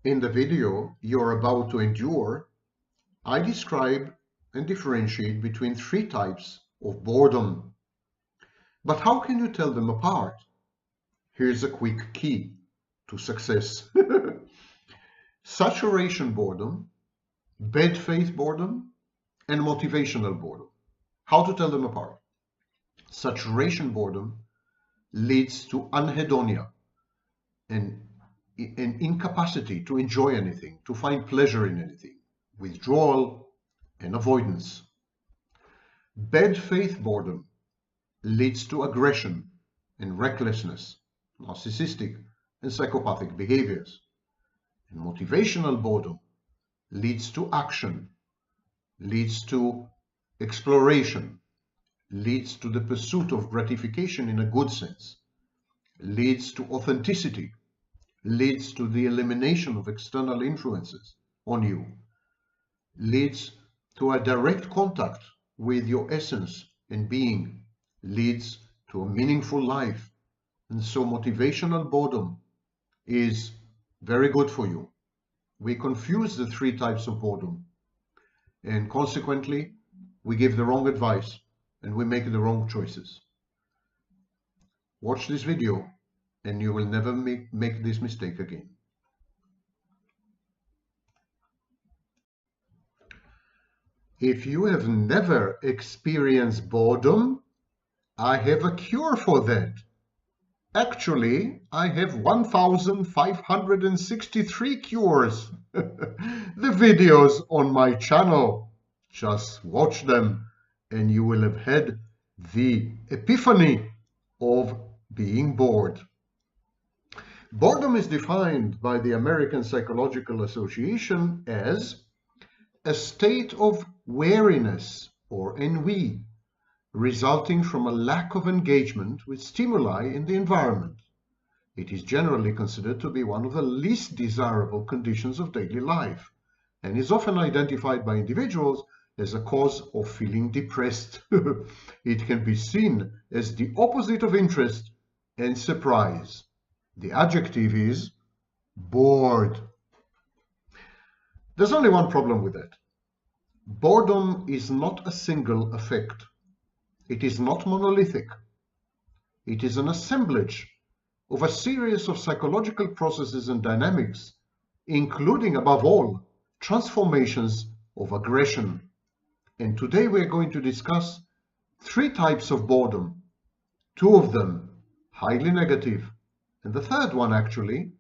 In the video you're about to endure, I describe and differentiate between three types of boredom. But how can you tell them apart? Here's a quick key to success. Saturation boredom, bad faith boredom, and motivational boredom. How to tell them apart? Saturation boredom leads to anhedonia and an incapacity to enjoy anything, to find pleasure in anything, withdrawal and avoidance. Bad faith boredom leads to aggression and recklessness, narcissistic and psychopathic behaviors. And motivational boredom leads to action, leads to exploration, leads to the pursuit of gratification in a good sense, leads to authenticity, leads to the elimination of external influences on you, leads to a direct contact with your essence and being, leads to a meaningful life. And so motivational boredom is very good for you. We confuse the three types of boredom, and consequently we give the wrong advice and we make the wrong choices. Watch this video and you will never make this mistake again. If you have never experienced boredom, I have a cure for that. Actually, I have 1,563 cures. The videos on my channel. Just watch them and you will have had the epiphany of being bored. Boredom is defined by the American Psychological Association as a state of weariness or ennui resulting from a lack of engagement with stimuli in the environment. It is generally considered to be one of the least desirable conditions of daily life and is often identified by individuals as a cause of feeling depressed. It can be seen as the opposite of interest and surprise. The adjective is bored. There's only one problem with that. Boredom is not a single effect. It is not monolithic. It is an assemblage of a series of psychological processes and dynamics, including, above all, transformations of aggression. And today we are going to discuss three types of boredom, two of them highly negative, and the third one actually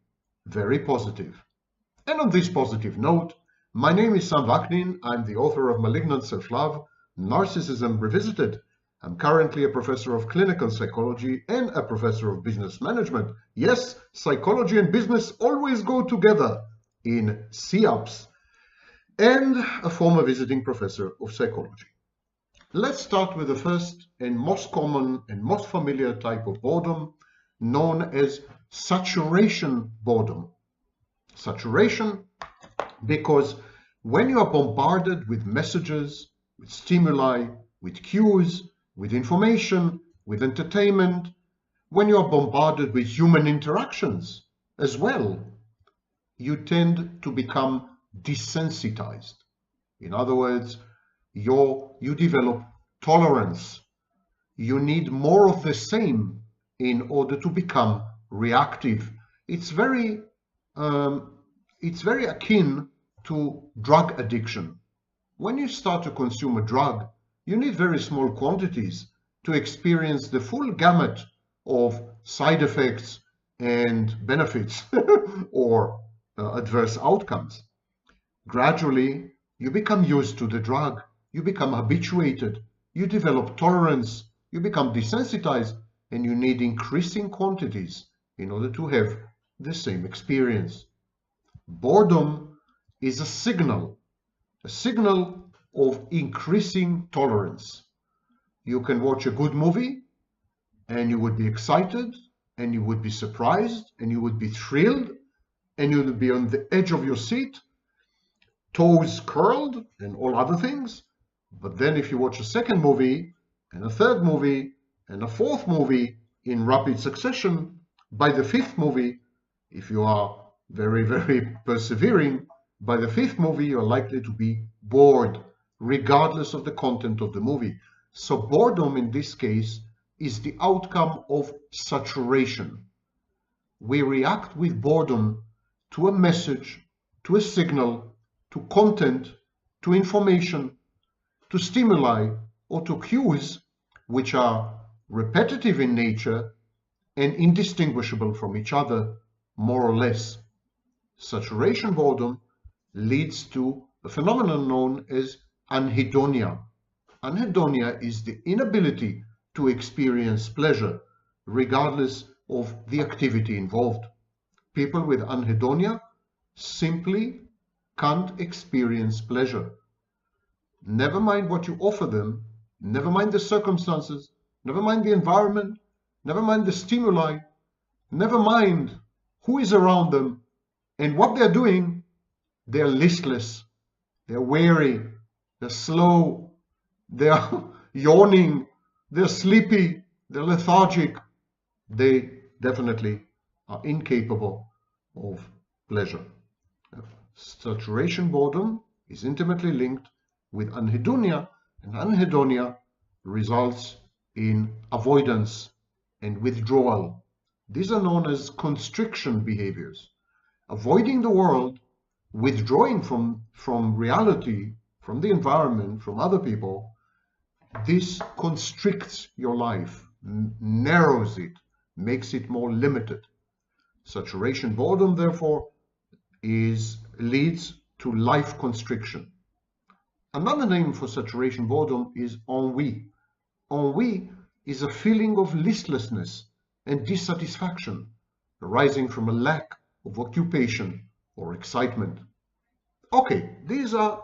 very positive. And on this positive note, my name is Sam Vaknin. I'm the author of Malignant Self-Love, Narcissism Revisited. I'm currently a professor of clinical psychology and a professor of business management. Yes, psychology and business always go together in CEUPS, and a former visiting professor of psychology. Let's start with the first and most common and most familiar type of boredom, known as saturation boredom. Saturation because when you are bombarded with messages, with stimuli, with cues, with information, with entertainment, when you are bombarded with human interactions as well, you tend to become desensitized. In other words, you develop tolerance. You need more of the same in order to become reactive. It's very akin to drug addiction. When you start to consume a drug, you need very small quantities to experience the full gamut of side effects and benefits or adverse outcomes. Gradually, you become used to the drug, you become habituated, you develop tolerance, you become desensitized, and you need increasing quantities in order to have the same experience. Boredom is a signal of increasing tolerance. You can watch a good movie and you would be excited and you would be surprised and you would be thrilled and you would be on the edge of your seat, toes curled and all other things. But then if you watch a second movie and a third movie and a fourth movie in rapid succession, by the fifth movie, if you are very, very persevering, by the fifth movie, you're likely to be bored, regardless of the content of the movie. So boredom in this case is the outcome of saturation. We react with boredom to a message, to a signal, to content, to information, to stimuli, or to cues which are repetitive in nature and indistinguishable from each other, more or less. Saturation boredom leads to a phenomenon known as anhedonia. Anhedonia is the inability to experience pleasure, regardless of the activity involved. People with anhedonia simply can't experience pleasure. Never mind what you offer them, never mind the circumstances, never mind the environment, never mind the stimuli, never mind who is around them and what they're doing, they're listless, they're weary, they're slow, they're yawning, they're sleepy, they're lethargic. They definitely are incapable of pleasure. Saturation boredom is intimately linked with anhedonia, and anhedonia results in avoidance and withdrawal. These are known as constriction behaviors. Avoiding the world, withdrawing from reality, from the environment, from other people, this constricts your life, narrows it, makes it more limited. Saturation boredom, therefore, leads to life constriction. Another name for saturation boredom is ennui. Ennui is a feeling of listlessness and dissatisfaction arising from a lack of occupation or excitement. Okay, these are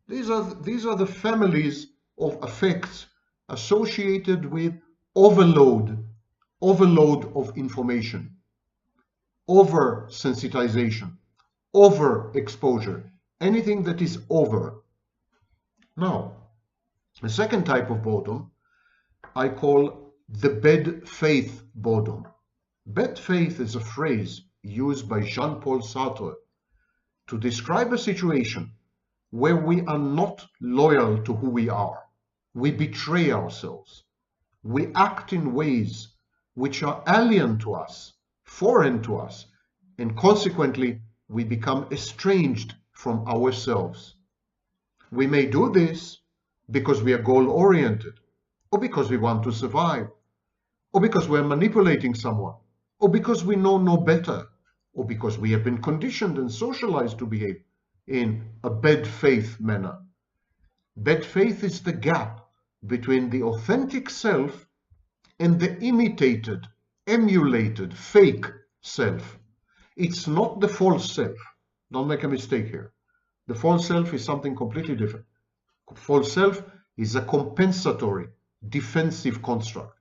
the families of effects associated with overload of information, oversensitization, overexposure, anything that is over. Now, the second type of boredom I call the bad faith boredom. Bad faith is a phrase used by Jean-Paul Sartre to describe a situation where we are not loyal to who we are. We betray ourselves. We act in ways which are alien to us, foreign to us, and consequently we become estranged from ourselves. We may do this because we are goal-oriented, or because we want to survive, or because we're manipulating someone, or because we know no better, or because we have been conditioned and socialized to behave in a bad faith manner. Bad faith is the gap between the authentic self and the imitated, emulated, fake self. It's not the false self. Don't make a mistake here. The false self is something completely different. False self is a compensatory, defensive construct.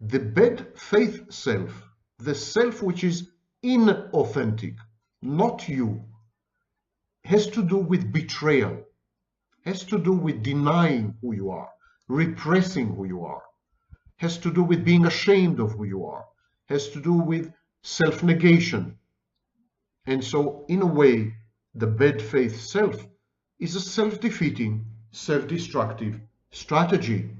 The bad faith self, the self which is inauthentic, not you, has to do with betrayal, has to do with denying who you are, repressing who you are, has to do with being ashamed of who you are, has to do with self-negation. And so, in a way, the bad faith self is a self-defeating, self-destructive strategy.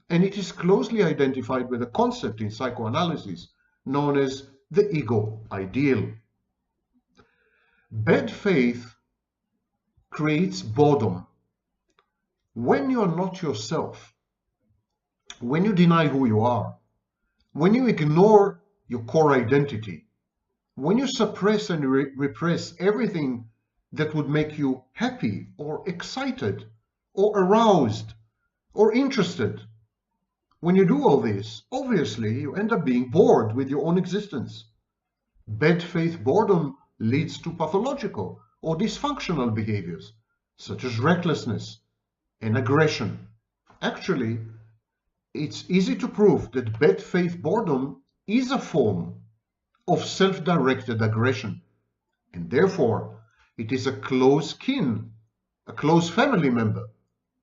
And it is closely identified with a concept in psychoanalysis known as the ego ideal. Bad faith creates boredom. When you are not yourself, when you deny who you are, when you ignore your core identity, when you suppress and repress everything that would make you happy or excited or aroused or interested, when you do all this, obviously you end up being bored with your own existence. Bad faith boredom leads to pathological or dysfunctional behaviors, such as recklessness and aggression. Actually, it's easy to prove that bad faith boredom is a form of self-directed aggression, and therefore it is a close kin, a close family member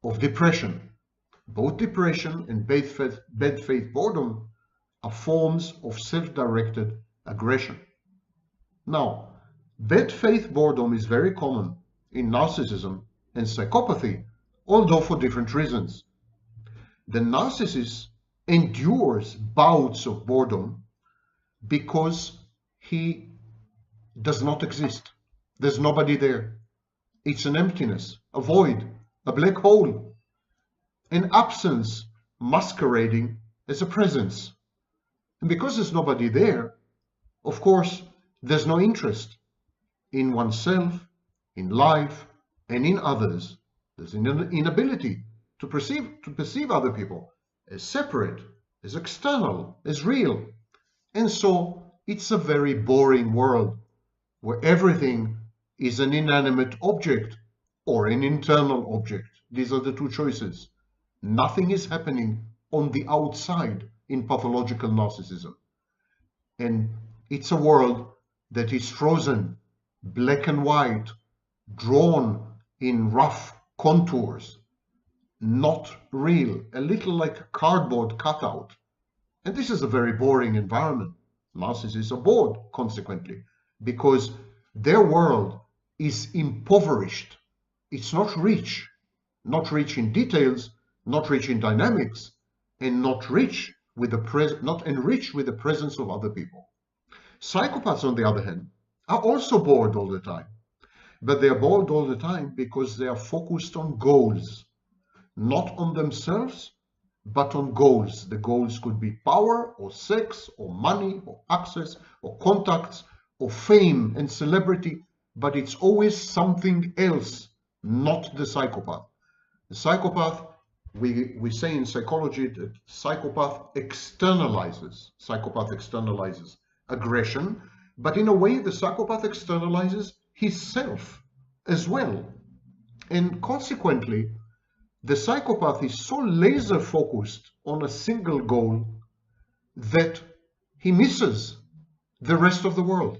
of depression. Both depression and bad faith boredom are forms of self-directed aggression. Now, Bad faith boredom is very common in narcissism and psychopathy, although for different reasons. The narcissist endures bouts of boredom because he does not exist. There's nobody there. It's an emptiness, a void, a black hole, an absence masquerading as a presence. And because there's nobody there, of course, there's no interest in oneself, in life, and in others. There's an inability to perceive other people as separate, as external, as real. And so it's a very boring world where everything is an inanimate object or an internal object. These are the two choices. Nothing is happening on the outside in pathological narcissism. And it's a world that is frozen, black and white, drawn in rough contours, not real, a little like a cardboard cutout. And this is a very boring environment. Narcissists are bored, consequently, because their world is impoverished. It's not rich in details, not rich in dynamics, and not enriched with the presence of other people. Psychopaths, on the other hand, are also bored all the time. But they are bored all the time because they are focused on goals, not on themselves, but on goals. The goals could be power, or sex, or money, or access, or contacts, or fame and celebrity, but it's always something else, not the psychopath. The psychopath, we say in psychology that psychopath externalizes aggression, but in a way the psychopath externalizes his self as well. And consequently, the psychopath is so laser focused on a single goal that he misses the rest of the world.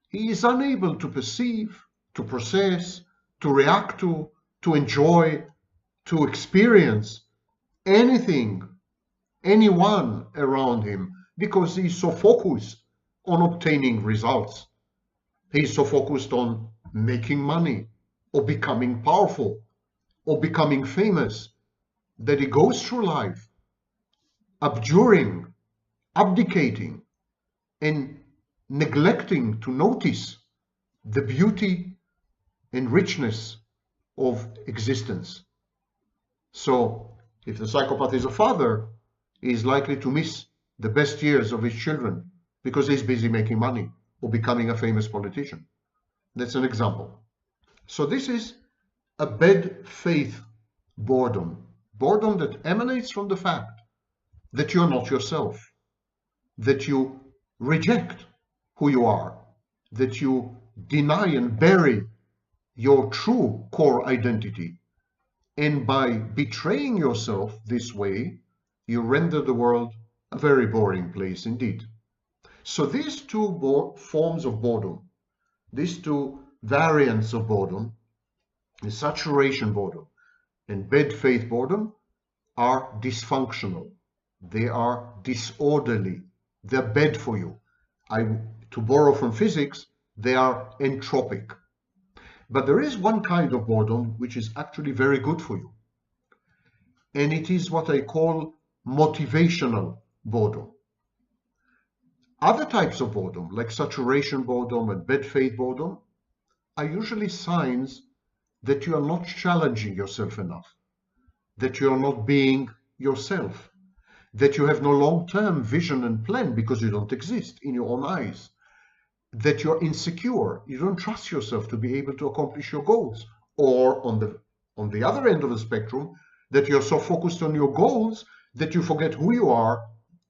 He is unable to perceive, to process, to react to enjoy, to experience anything, anyone around him, because he is so focused on obtaining results. He is so focused on making money, or becoming powerful, or becoming famous, that he goes through life abjuring, abdicating, and neglecting to notice the beauty and richness of existence. So, if the psychopath is a father, he is likely to miss the best years of his children because he's busy making money or becoming a famous politician. That's an example. So this is a bad faith boredom. Boredom that emanates from the fact that you're not yourself, that you reject who you are, that you deny and bury your true core identity. And by betraying yourself this way, you render the world a very boring place indeed. So these two forms of boredom, these two variants of boredom, the saturation boredom and bad faith boredom, are dysfunctional. They are disorderly. They're bad for you. To borrow from physics, they are entropic. But there is one kind of boredom which is actually very good for you. And it is what I call motivational boredom. Other types of boredom, like saturation boredom and bad faith boredom, are usually signs that you are not challenging yourself enough, that you are not being yourself, that you have no long-term vision and plan because you don't exist in your own eyes, that you're insecure, you don't trust yourself to be able to accomplish your goals, or on the other end of the spectrum, that you're so focused on your goals that you forget who you are,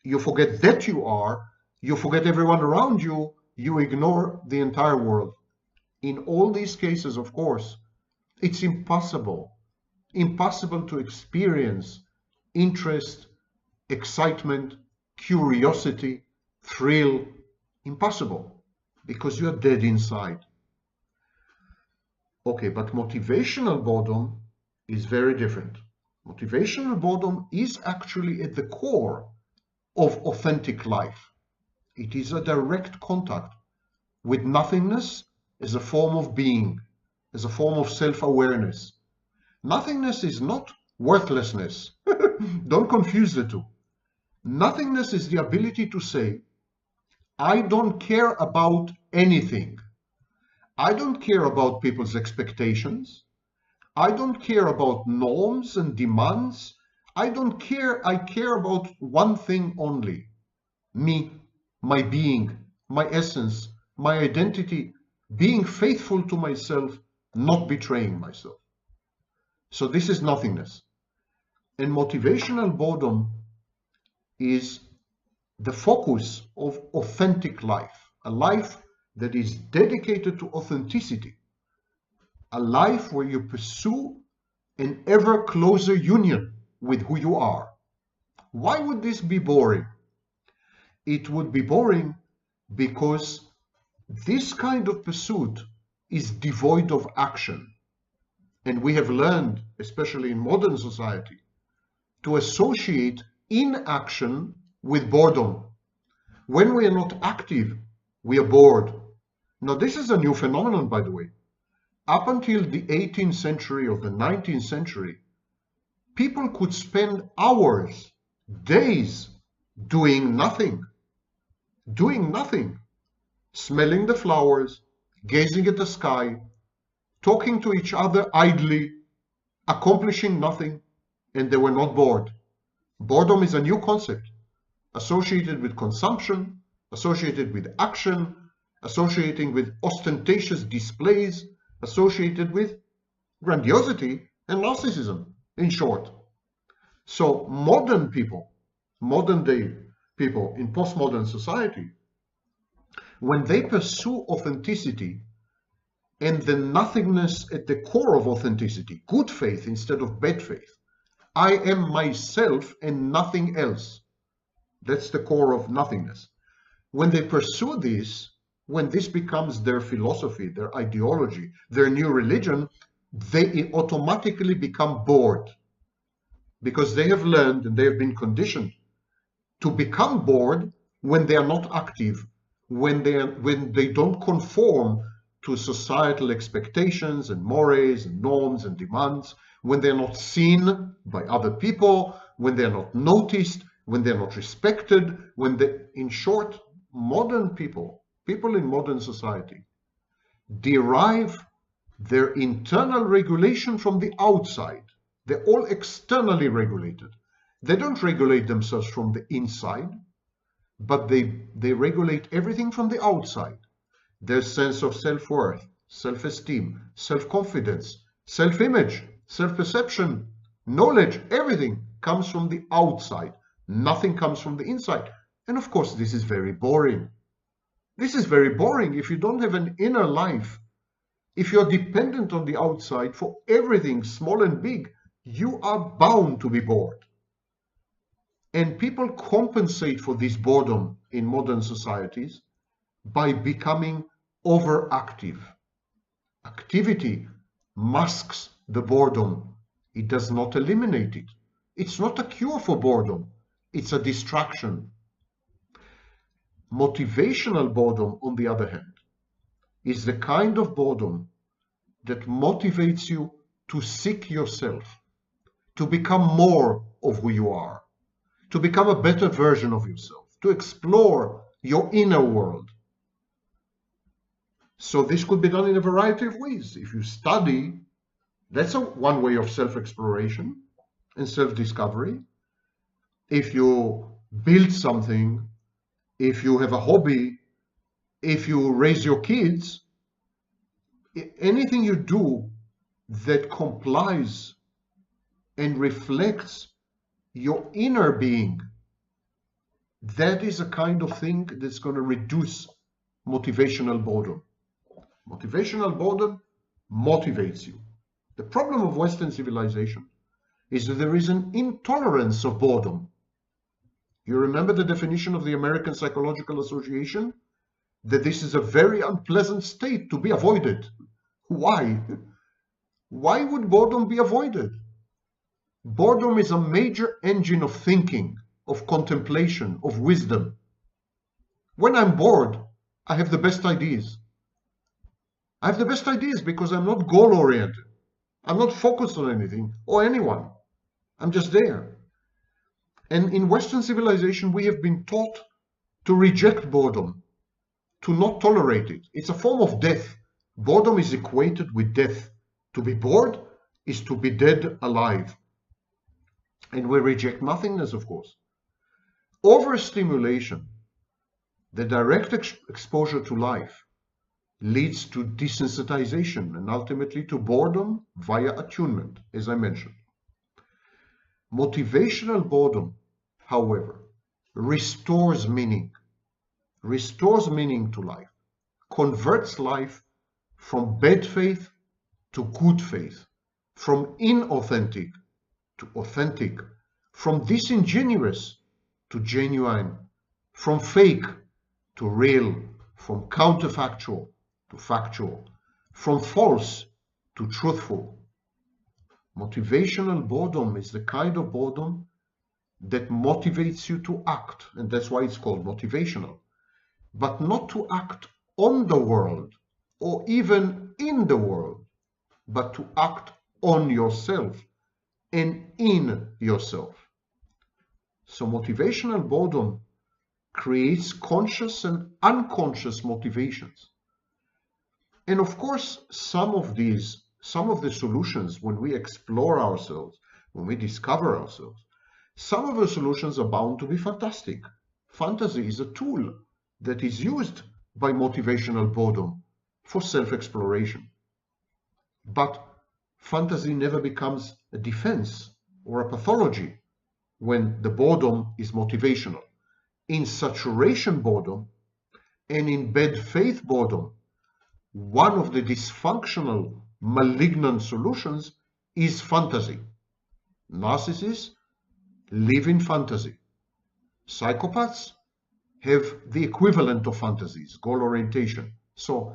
you forget that you forget everyone around you, you ignore the entire world. In all these cases, of course, it's impossible to experience interest, excitement, curiosity, thrill. Impossible, because you're dead inside. Okay, but motivational boredom is very different. Motivational boredom is actually at the core of authentic life. It is a direct contact with nothingness as a form of being, as a form of self-awareness. Nothingness is not worthlessness. Don't confuse the two. Nothingness is the ability to say, I don't care about anything. I don't care about people's expectations. I don't care about norms and demands. I don't care. I care about one thing only. Me, my being, my essence, my identity, being faithful to myself, not betraying myself. So this is nothingness. And motivational boredom is the focus of authentic life, a life that is dedicated to authenticity, a life where you pursue an ever closer union with who you are. Why would this be boring? It would be boring because this kind of pursuit is devoid of action. And we have learned, especially in modern society, to associate inaction with boredom. When we are not active, we are bored. Now, this is a new phenomenon, by the way. Up until the 18th century or the 19th century, people could spend hours, days, doing nothing, smelling the flowers, gazing at the sky, talking to each other idly, accomplishing nothing, and they were not bored. Boredom is a new concept associated with consumption, associated with action, associated with ostentatious displays, associated with grandiosity and narcissism, in short. So modern people, modern day people in postmodern society, when they pursue authenticity and the nothingness at the core of authenticity, good faith instead of bad faith, I am myself and nothing else. That's the core of nothingness. When they pursue this, when this becomes their philosophy, their ideology, their new religion, they automatically become bored because they have learned and they have been conditioned to become bored when they are not active, when they don't conform to societal expectations and mores and norms and demands, when they're not seen by other people, when they're not noticed, when they're not respected, in short, modern people in modern society derive their internal regulation from the outside. They're all externally regulated. They don't regulate themselves from the inside, but they regulate everything from the outside. Their sense of self-worth, self-esteem, self-confidence, self-image, self-perception, knowledge, everything comes from the outside. Nothing comes from the inside. And of course, this is very boring. This is very boring if you don't have an inner life. If you're dependent on the outside for everything, small and big, you are bound to be bored. And people compensate for this boredom in modern societies by becoming overactive. Activity masks the boredom. It does not eliminate it. It's not a cure for boredom. It's a distraction. Motivational boredom, on the other hand, is the kind of boredom that motivates you to seek yourself, to become more of who you are, to become a better version of yourself, to explore your inner world. So this could be done in a variety of ways. If you study, that's one way of self-exploration and self-discovery. If you build something, if you have a hobby, if you raise your kids, anything you do that complies and reflects your inner being, that is a kind of thing that's going to reduce motivational boredom. Motivational boredom motivates you. The problem of Western civilization is that there is an intolerance of boredom. You remember the definition of the American Psychological Association? That this is a very unpleasant state to be avoided. Why? Why would boredom be avoided? Boredom is a major engine of thinking, of contemplation, of wisdom. When I'm bored, I have the best ideas. I have the best ideas because I'm not goal-oriented. I'm not focused on anything or anyone. I'm just there. And in Western civilization, we have been taught to reject boredom, to not tolerate it. It's a form of death. Boredom is equated with death. To be bored is to be dead alive. And we reject nothingness, of course. Overstimulation, the direct exposure to life, leads to desensitization and ultimately to boredom via attunement, as I mentioned. Motivational boredom, however, restores meaning to life, converts life from bad faith to good faith, from inauthentic to authentic, from disingenuous to genuine, from fake to real, from counterfactual to factual, from false to truthful. Motivational boredom is the kind of boredom that motivates you to act, and that's why it's called motivational, but not to act on the world or even in the world, but to act on yourself and in yourself. So motivational boredom creates conscious and unconscious motivations. And of course, some of the solutions, when we explore ourselves, when we discover ourselves, some of the solutions are bound to be fantastic. Fantasy is a tool that is used by motivational boredom for self-exploration. But fantasy never becomes a defense or a pathology when the boredom is motivational. In saturation boredom and in bad faith boredom, one of the dysfunctional, malignant solutions is fantasy. Narcissists live in fantasy. Psychopaths have the equivalent of fantasies, goal orientation. So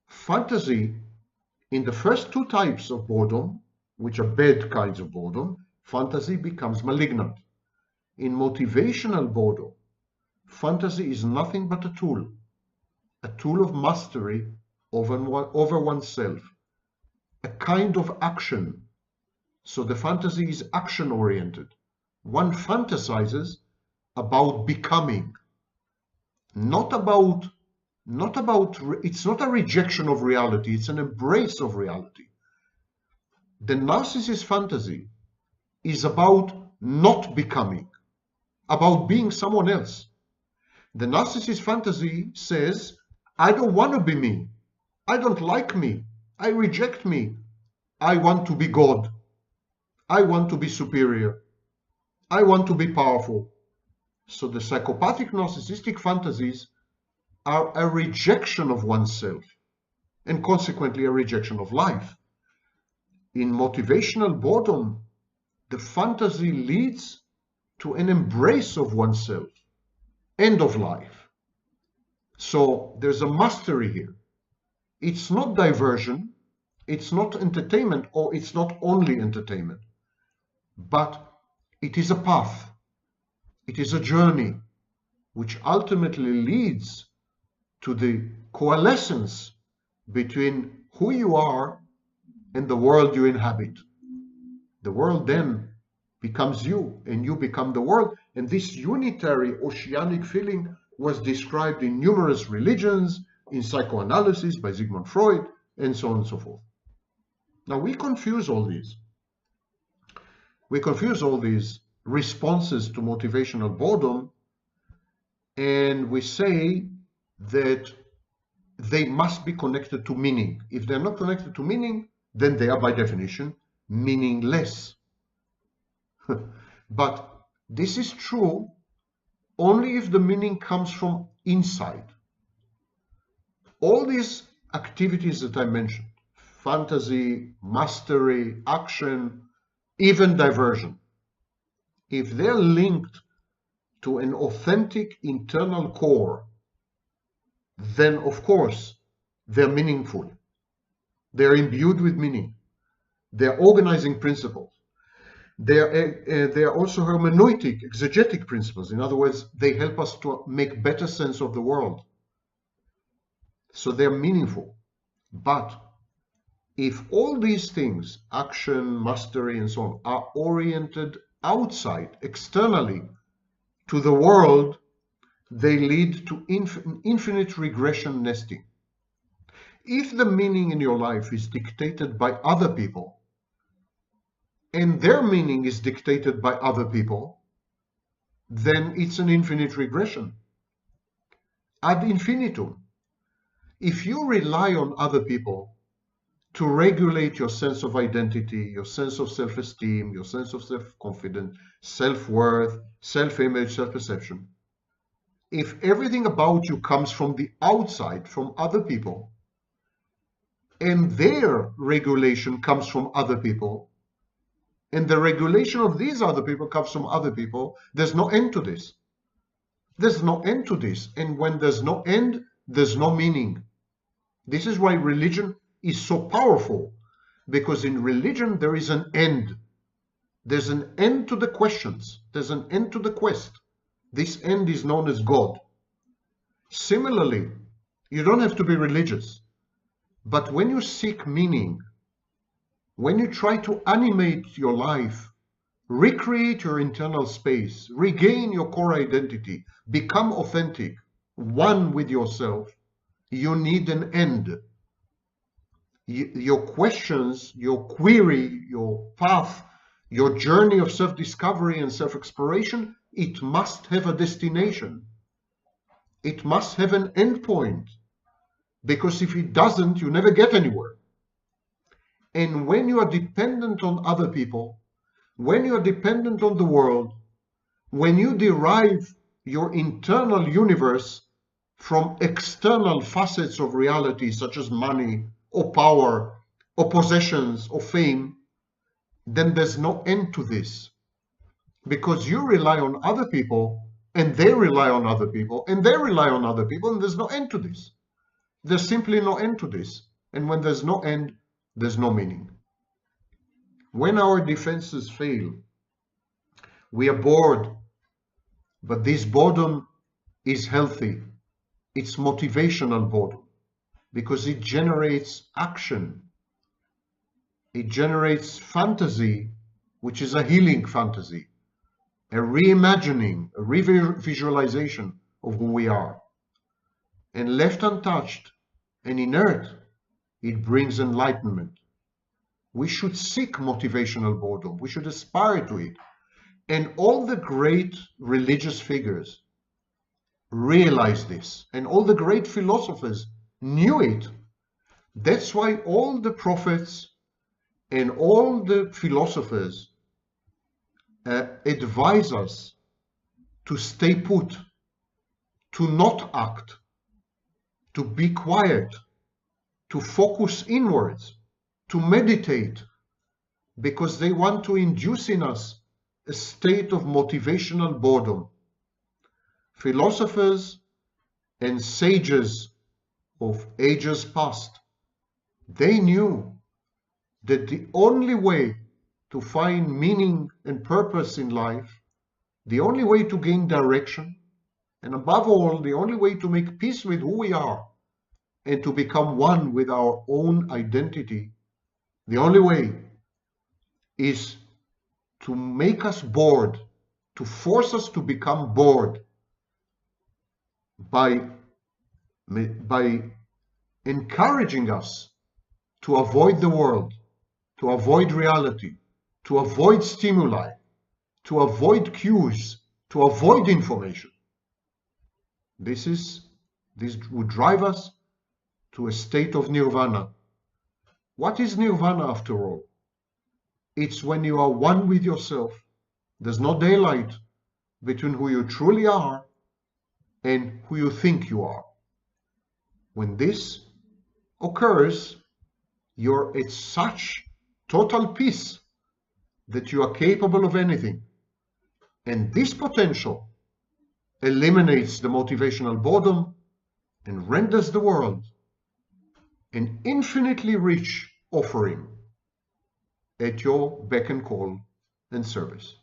fantasy, in the first two types of boredom, which are bad kinds of boredom, fantasy becomes malignant. In motivational boredom, fantasy is nothing but a tool of mastery over oneself, a kind of action. So the fantasy is action-oriented. One fantasizes about becoming, it's not a rejection of reality, it's an embrace of reality. The narcissist fantasy is about not becoming, about being someone else. The narcissist fantasy says, I don't want to be me. I don't like me. I reject me. I want to be God. I want to be superior. I want to be powerful. So the psychopathic narcissistic fantasies are a rejection of oneself and consequently a rejection of life. In motivational boredom, the fantasy leads to an embrace of oneself and of life. So there's a mastery here. It's not diversion, it's not entertainment, or it's not only entertainment, but it is a path, it is a journey which ultimately leads to the coalescence between who you are and the world you inhabit. The world then becomes you, and you become the world, and this unitary oceanic feeling was described in numerous religions, in psychoanalysis by Sigmund Freud, and so on and so forth. Now we confuse all these. We confuse all these responses to motivational boredom, and we say that they must be connected to meaning. If they're not connected to meaning, then they are by definition meaningless. But this is true only if the meaning comes from inside. All these activities that I mentioned, fantasy, mastery, action, even diversion, if they're linked to an authentic internal core, then of course they're meaningful. They're imbued with meaning. They're organizing principles. They're also hermeneutic, exegetic principles. In other words, they help us to make better sense of the world. So they're meaningful. But if all these things, action, mastery, and so on, are oriented outside, externally, to the world, they lead to infinite regression nesting. If the meaning in your life is dictated by other people, and their meaning is dictated by other people, then it's an infinite regression. Ad infinitum. If you rely on other people to regulate your sense of identity, your sense of self-esteem, your sense of self-confidence, self-worth, self-image, self-perception, if everything about you comes from the outside, from other people, and their regulation comes from other people, and the regulation of these other people comes from other people, there's no end to this. There's no end to this. And when there's no end, there's no meaning. This is why religion is so powerful, because in religion there is an end. There's an end to the questions. There's an end to the quest. This end is known as God. Similarly, you don't have to be religious, but when you seek meaning, when you try to animate your life, recreate your internal space, regain your core identity, become authentic, one with yourself, you need an end. Your questions, your query, your path, your journey of self-discovery and self-exploration, it must have a destination. It must have an endpoint, because if it doesn't, you never get anywhere. And when you are dependent on other people, when you are dependent on the world, when you derive your internal universe from external facets of reality, such as money or power or possessions or fame, then there's no end to this, because you rely on other people, and they rely on other people, and they rely on other people, and there's no end to this. There's simply no end to this. And when there's no end, there's no meaning. When our defenses fail, we are bored, but this boredom is healthy. It's motivational boredom, because it generates action. It generates fantasy, which is a healing fantasy, a reimagining, a revisualization of who we are. And left untouched and inert, it brings enlightenment. We should seek motivational boredom. We should aspire to it. And all the great religious figures realized this, and all the great philosophers knew it. That's why all the prophets and all the philosophers advise us to stay put, to not act, to be quiet, to focus inwards, to meditate, because they want to induce in us a state of motivational boredom. Philosophers and sages of ages past, they knew that the only way to find meaning and purpose in life, the only way to gain direction, and above all, the only way to make peace with who we are and to become one with our own identity, the only way is to make us bored, to force us to become bored by encouraging us to avoid the world, to avoid reality, to avoid stimuli, to avoid cues, to avoid information. This would drive us to a state of nirvana. What is nirvana after all? It's when you are one with yourself. There's no daylight between who you truly are and who you think you are. When this occurs, you're at such total peace that you are capable of anything. And this potential eliminates the motivational boredom and renders the world an infinitely rich offering at your beck and call and service.